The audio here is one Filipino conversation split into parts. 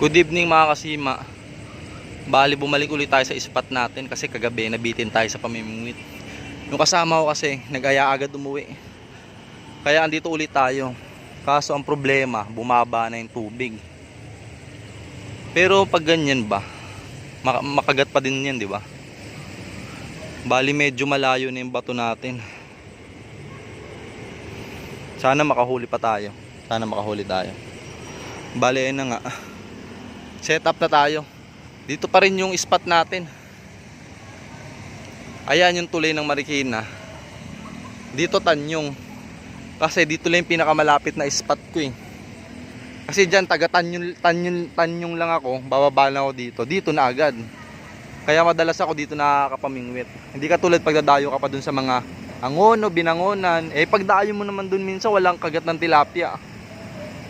Good evening mga kasima. Bali bumalik ulit tayo sa spot natin kasi kagabi nabitin tayo sa pamimingwit. Yung kasama ko kasi nag-aya agad umuwi. Kaya andito ulit tayo. Kaso ang problema, bumaba na yung tubig. Pero pag ganyan ba, makagat pa din yan, di ba? Bali medyo malayo na yung bato natin. Sana makahuli pa tayo. Sana makahuli tayo. Bali ayun na nga. Set up na tayo. Dito pa rin yung spot natin. Ayan yung tulay ng Marikina. Dito Tanyong. Kasi dito lang yung pinakamalapit na spot ko eh. Kasi dyan taga Tanyong lang ako. Bababa na ako dito. Dito na agad. Kaya madalas ako dito nakakapamingwit. Hindi katulad pagdadayo ka pa dun sa mga Angono, Binangonan. Eh pagdayo mo naman dun minsan walang kagat ng tilapia.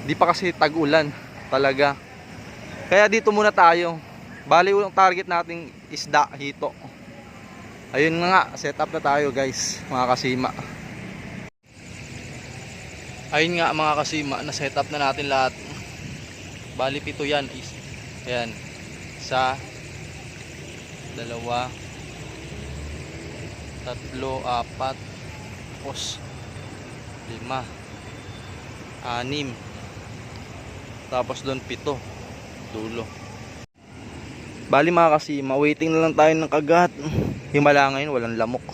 Di pa kasi tag-ulan talaga. Kaya dito muna tayo. Bali yung target nating isda, hito. Ayun nga, set up na tayo guys, mga kasima. Ayun nga mga kasima, na set up na natin lahat. Bali 7 yan. Ayan. 1, 2, 3, 4, 5, 6, 6. Tapos doon 7 dulo. Bali mga kasima, waiting na lang tayo ng kagat. Himala ngayon, walang lamok.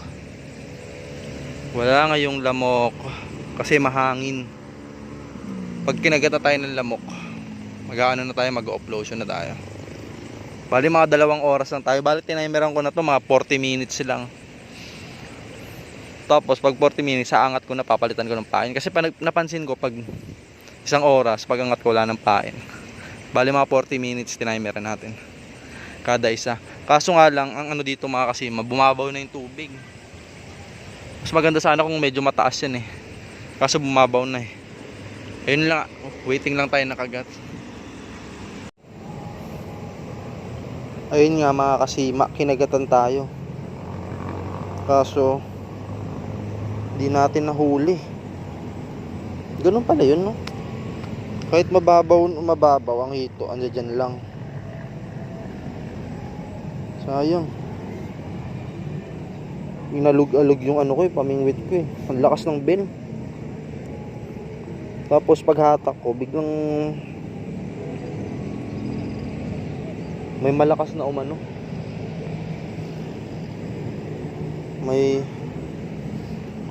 Wala ngayong lamok kasi mahangin. Pag kinagat na tayo ng lamok, mag-aano na tayo, mag-offlotion na tayo. Bali mga 2 oras lang tayo. Bali tinimeran ko na to, mga 40 minutes lang. Tapos pag 40 minutes, aangat ko na, papalitan ko ng pain. Kasi napansin ko pag 1 oras, pag angat ko wala ng pain. Bali mga 40 minutes tinimeran natin kada isa. Kaso nga lang, ang ano dito mga kasima, bumabaw na yung tubig. Mas maganda sana kung medyo mataas yan eh. Kaso bumabaw na eh. Ayun lang, waiting lang tayo nakagat. Ayun nga mga kasima, kinagatan tayo. Kaso di natin nahuli. Ganun pala yun, no? Kahit mababaw ang hito, andyan lang. Sayang. Inalog-alog yung ano ko eh, pamingwit ko eh. Ang lakas ng bell. Tapos paghatak ko, biglang may malakas na umano. May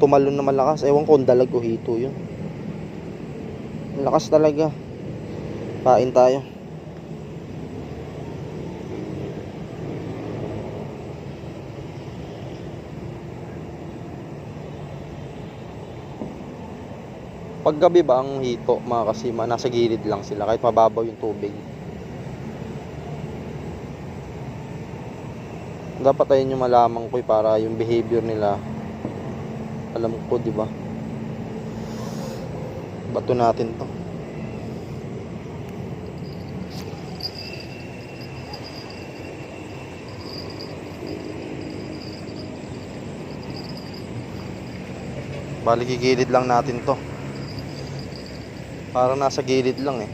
tumalon na malakas. Ewan ko kung dalag o hito yun. Lakas talaga. Pain tayo. Paggabi ba ang hito mga kasima, nasa gilid lang sila kahit mababaw yung tubig. Dapat ayun yung malaman ko para yung behavior nila alam ko, di ba? Bato natin to. Bali gigilid lang natin to. Parang nasa gilid lang eh.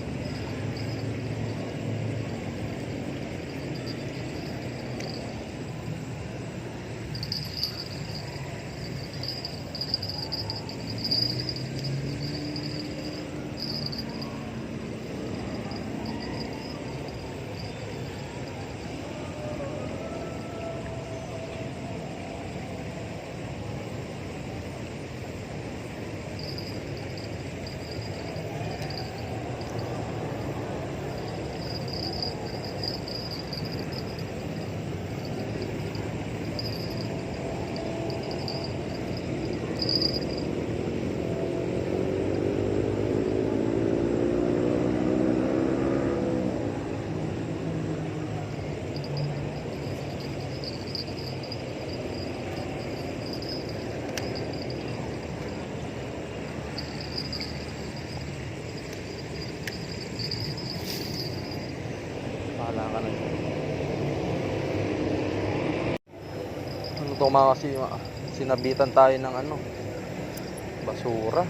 Bahala ka na. Ano to mga kasima, sinabitan tayo ng ano, basura.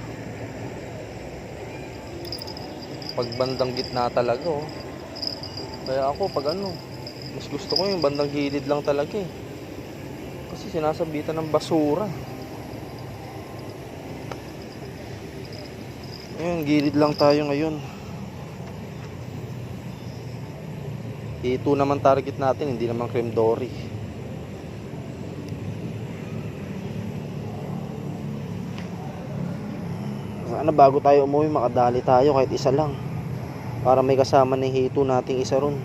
Pagbandang gitna talaga oh. Kaya ako pag ano, mas gusto ko yung bandang gilid lang talaga eh. Kasi sinasabitan ng basura. Ayun, gilid lang tayo ngayon. Ito naman target natin, hindi naman cream dory. Sana bago tayo umuwi makadali tayo kahit isa lang, para may kasama na hito nating isa ron.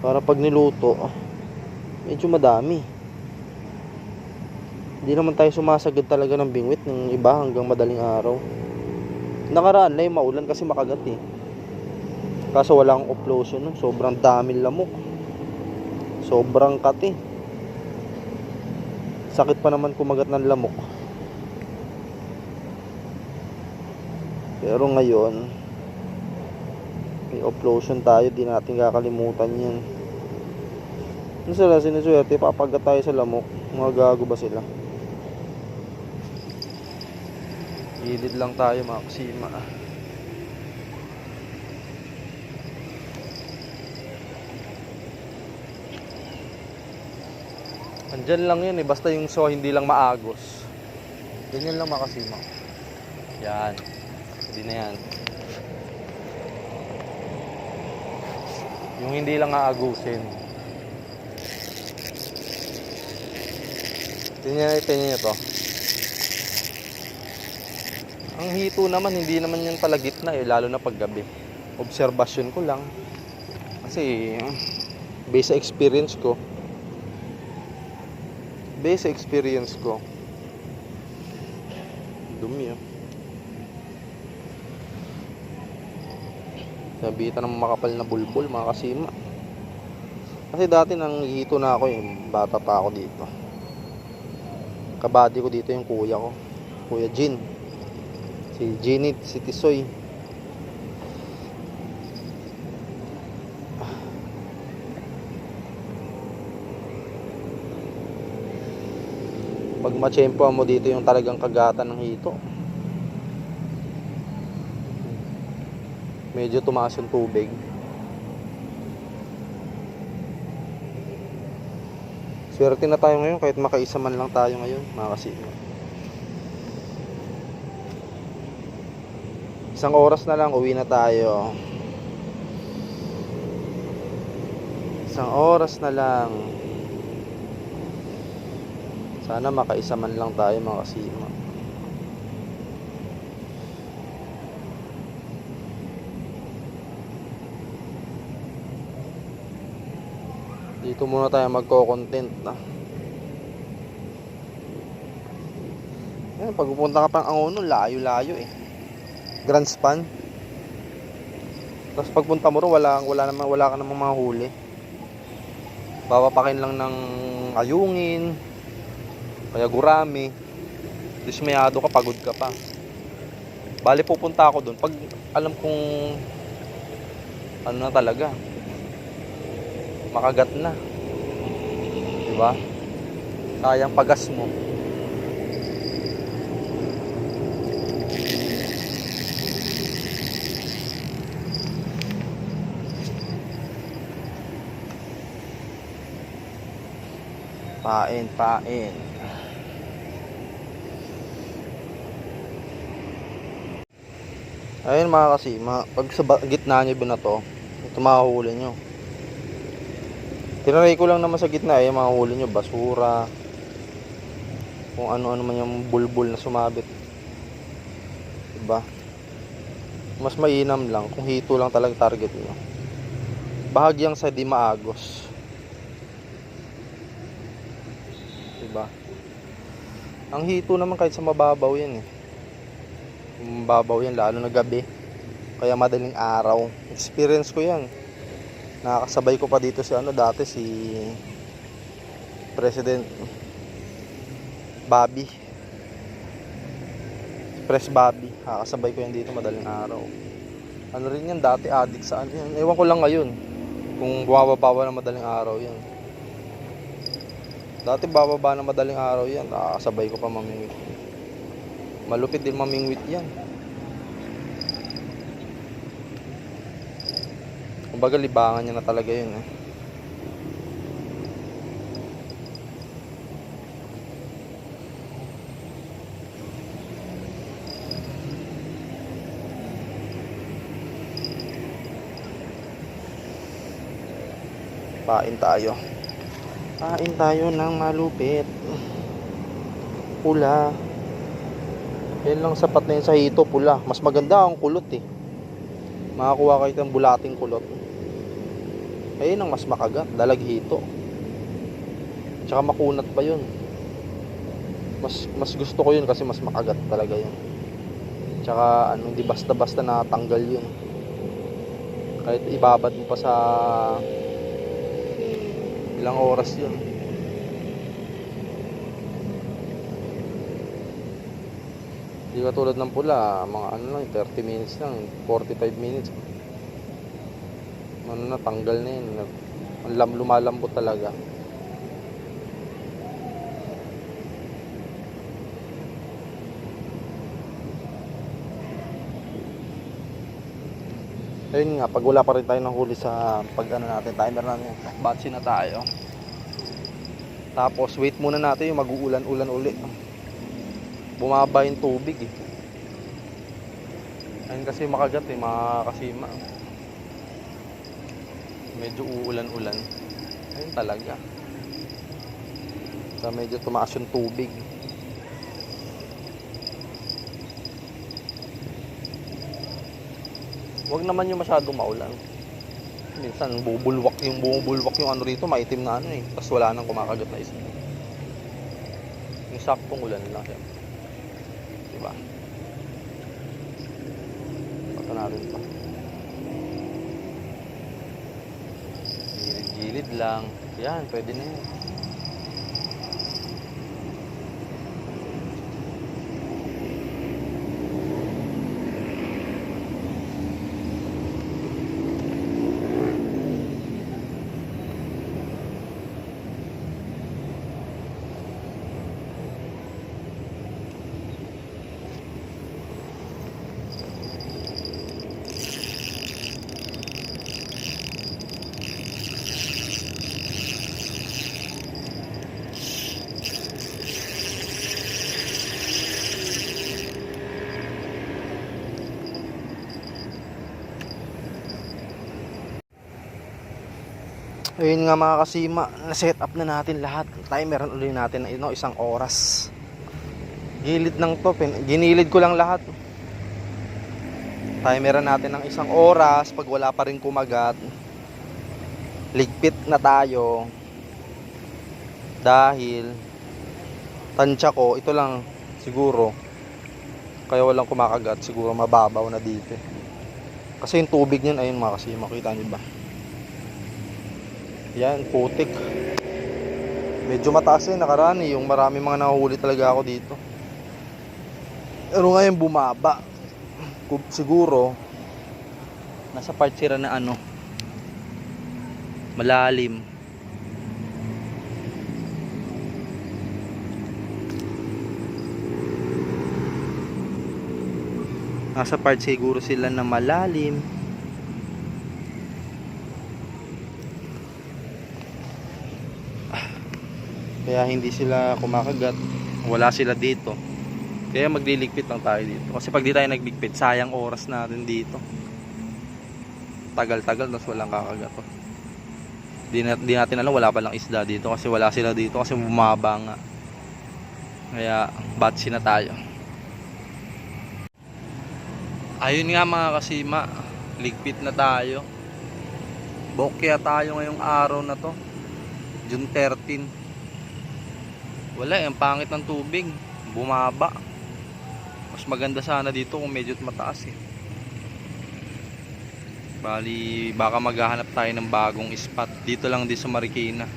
Para pag niluto, medyo madami. Hindi naman tayo sumasagad talaga ng bingwit ng iba hanggang madaling araw. Nakaraan na yung maulan kasi makagat eh. Kaso wala akong offlosion nun. Sobrang daming lamok. Sobrang kati. Sakit pa naman kumagat ng lamok. Pero ngayon, may offlosion tayo. Di natin kakalimutan yan. Ano sila sinuswerte? Papagat tayo sa lamok. Mga gago ba sila? Gilid lang tayo mga kusima. Andyan lang yun eh. Basta yung so hindi lang maagos. Ganyan lang mga kusima. Yan. Hindi na yan. Yung hindi lang aagusin. Tingnan nyo to. Ang hito naman, hindi naman yan pala gitna eh, lalo na paggabi. Obserbasyon ko lang. Kasi, based sa experience ko, dumi oh. Nabitan ng makapal na bulbul mga kasima. Kasi dati nang hito na ako eh, bata pa ako dito. Kabady ko dito yung kuya ko, Kuya Jin. Si Ginit, si Tisoy. Pag matsyempo mo dito yung talagang kagatan ng hito. Medyo tumaas yung tubig. Swerte na tayo ngayon kahit makaisa man lang tayo ngayon mga kasima. Isang oras na lang uwi na tayo. Isang oras na lang. Sana makaisa man lang tayo mga kasima. Dito muna tayo magko-content na. Ayan, pag pupunta ka pang Angono, layo-layo eh. Grand span. Tapos pagpunta mo ro, wala ka namang mga huli. Papapakin lang ng ayungin, kaya gurami. Dismayado ka, pagod ka pa. Bali pupunta ako doon pag alam kong ano na talaga, makagat na. Diba? Sayang pagas mo. Pain. Ayun mga kasima, pag sa gitna nyo binato, ito mahuli nyo. Tinaray ko lang naman sa gitna eh, mahuli nyo basura, kung ano-ano man yung bulbul na sumabit. Diba? Mas mainam lang kung hito lang talagang target nyo. Bahagyang sa di maagos. Diba? Ang hito naman kahit sa mababaw yan eh. Mababaw yan lalo na gabi. Kaya madaling araw. Experience ko yan. Nakakasabay ko pa dito si dati si President Bobby. Press Bobby. Nakakasabay ko yan dito madaling araw. Ano rin yan dati, addict sa ano yan. Ewan ko lang ngayon kung bumababa na madaling araw yan. Dati bababa na madaling araw yan, nakakasabay ko pa mamingwit. Malupit din mamingwit yan. Kumbaga libangan niya na talaga yun eh. Pain tayo. Pain tayo ng malupit. Pula. Yan lang sapat na yun sa hito, pula. Mas maganda ang kulot eh. Makakuha kayo ng bulating kulot. Ayun ang mas makagat, dalag hito. Tsaka makunat pa yun. Mas gusto ko yun kasi mas makagat talaga yun. Tsaka ano, hindi basta-basta natanggal yun. Kahit ibabad mo pa sa ilang oras yun. Hindi katulad ng pula, mga ano lang, 30 minutes lang, 45 minutes. Ano na, tanggal na yun. Lumalambot talaga. Ayun nga, pag wala pa rin tayo ng huli sa pag ano natin, timer natin, batsi na tayo. Tapos wait muna natin yung mag-uulan-ulan uli. Bumaba yung tubig eh. Ayun kasi makagat eh, mga kasima. Medyo uulan-ulan. Ayun talaga. So medyo tumaas yung tubig. Huwag naman yung masyadong maulan. Minsan bumubulwak yung ano rito, maitim na ano eh. Tapos wala nang kumakagat na isa. Yung saktong ulan lang siya. Diba? Pata natin pa. Gilid-gilid lang. Yan, pwede na yun. Ayun nga mga kasima, na-set up na natin lahat. Timeran ulit natin na 1 oras. Gilid ng to, ginilid ko lang lahat. Timeran natin ng 1 oras. Pag wala pa rin kumagat, ligpit na tayo. Dahil tansya ko, ito lang siguro. Kaya walang kumakagat, siguro mababaw na dito. Kasi yung tubig niyan, ayun mga kasima, kita niyo ba? Yan, putik. Medyo mataas eh, nakaraan eh. Yung marami mga nahuhuli talaga ako dito. Pero ngayon bumaba. Siguro nasa part sira na ano, malalim. Nasa part siguro sila na malalim. Kaya hindi sila kumakagat. Wala sila dito. Kaya magliligpit lang tayo dito. Kasi pag di tayo nagbigpit, sayang oras natin dito. Tagal-tagal, tapos walang kakagat. Di natin alam, wala palang isda dito. Kasi wala sila dito. Kasi bumaba nga. Kaya batsi na tayo. Ayun nga mga kasima. Ligpit na tayo. Bokya tayo ngayong araw na to. June 13. Wala, ang pangit ng tubig. Bumaba. Mas maganda sana dito kung medyo mataas eh. Bali, baka maghahanap tayo ng bagong spot. Dito lang din sa Marikina.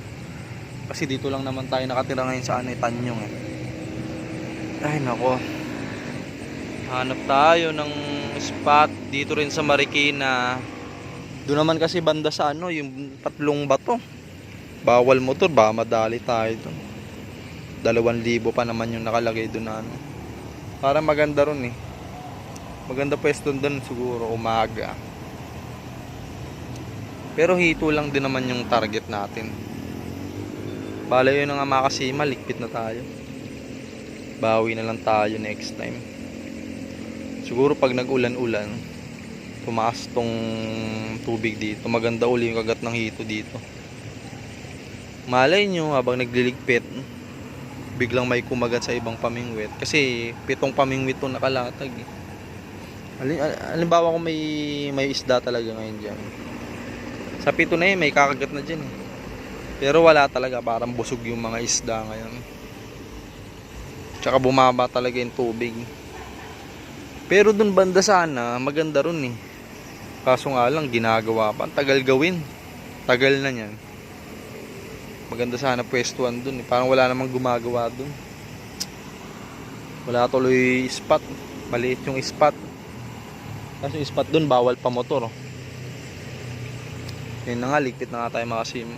Kasi dito lang naman tayo nakatira ngayon sa Tanyong eh. Ay nako. Hanap tayo ng spot dito rin sa Marikina. Doon naman kasi banda sa ano, yung tatlong bato. Bawal motor, baka madali tayo doon. 2,000 pa naman yung nakalagay doon na ano. Para maganda ron eh. Maganda pwesto doon siguro umaga. Pero hito lang din naman yung target natin. Bala yun na nga mga kasima, ligpit na tayo. Bawi na lang tayo next time. Siguro pag nag-ulan-ulan, tumaas tong tubig dito, maganda uli yung kagat ng hito dito. Malay nyo habang nagliligpit, biglang may kumagat sa ibang pamingwit. Kasi 7 pamingwit to nakalatag eh. Halimbawa kung may isda talaga ngayon dyan, sa 7 na yun may kakagat na dyan eh. Pero wala talaga, parang busog yung mga isda ngayon. Tsaka bumaba talaga yung tubig. Pero dun banda sana maganda ron eh. Kaso nga lang ginagawa pa, tagal gawin. Tagal na yan. Maganda sana pwestuhan dun eh. Parang wala namang gumagawa dun. Wala tuloy spot. Maliit yung spot. Kasi yung spot dun bawal pa motor oh. Yun na nga, ligpit na nga tayo mga kasima.